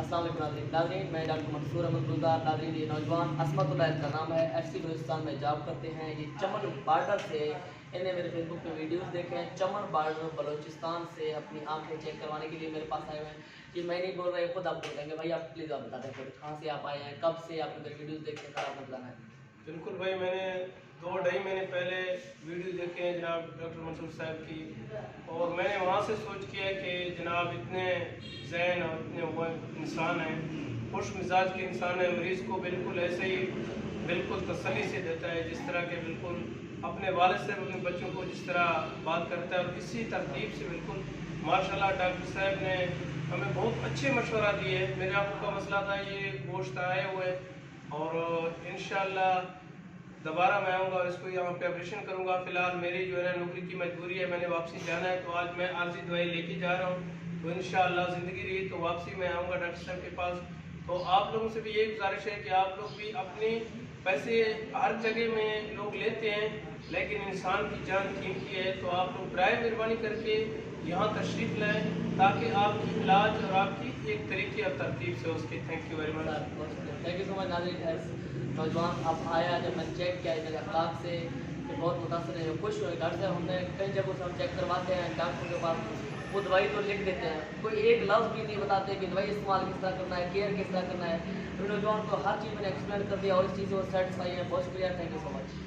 अस्सलाम वालेकुम नाज़रीन, मैं डॉक्टर मंसूर अहमद गुलजार। नाज़रीन, ये नौजवान असमतुल्लाह इनका नाम है, FC बलूचिस्तान में जॉब करते हैं। ये चमन बॉर्डर से, इन्हें मेरे फेसबुक पे वीडियोस देखे हैं, चमन बॉर्डर बलूचिस्तान से अपनी आंखें चेक करवाने के लिए मेरे पास आए हुए हैं। कि मैं नहीं बोल रहा, खुद आप बोल देंगे। भाई आप प्लीज़ आप बता दें खुद कहाँ से आप आए हैं, कब से आपने मेरे वीडियोज़ देखे, खराब मत लाना है। बिल्कुल भाई, मैंने 2 ढाई महीने पहले वीडियो देखे हैं जनाब डॉक्टर मंसूर साहब की, और मैंने वहाँ से सोच किया कि जनाब इतने ज़हन और इतने वो इंसान हैं, खुश मिजाज के इंसान है, मरीज़ को बिल्कुल ऐसे ही बिल्कुल तसल्ली से देता है जिस तरह के बिल्कुल अपने वालिद से अपने बच्चों को जिस तरह बात करता है, और इसी तरतीब से बिल्कुल माशाल्लाह डॉक्टर साहब ने हमें बहुत अच्छे मशवरा दिए। मेरे आपको का मसला था, ये गोश्त आए हुए, और इंशाल्लाह दोबारा मैं आऊँगा और इसको यहाँ पे ऑपरेशन करूँगा। फ़िलहाल मेरी जो है ना नौकरी की मजबूरी है, मैंने वापसी जाना है, तो आज मैं आर्जी दवाई लेके जा रहा हूँ। तो इंशाअल्लाह ज़िंदगी रही तो वापसी में आऊँगा डॉक्टर साहब के पास। तो आप लोगों से भी यही गुजारिश है कि आप लोग भी अपने पैसे हर जगह में लोग लेते हैं, लेकिन इंसान की जान कीमती है, तो आप लोग बराए मेहरबानी करके यहाँ तशरीफ़ लाएँ ताकि आपकी इलाज और आपकी एक तरीके और तरतीब से उसकी। Thank you very much. Thank you so much. नाज़रीन, नौजवान आप आया, जब मैंने चेक किया मेरे अखलाक से कि बहुत मुतासर है, खुश हुए। डॉक्टर साहब हमने कई जगहों से हम चेक करवाते हैं, डॉक्टर के पास वो दवाई तो लिख देते हैं, कोई एक लफ्ज़ भी नहीं बताते कि दवाई इस्तेमाल किस तरह करना है, केयर किस तरह करना है। तो नौजवान को हर चीज़ मैंने एक्सप्लेन कर दिया और इस चीज़ से वो सेटिस्फाई है। बहुत शुक्रिया, थैंक यू सो मच।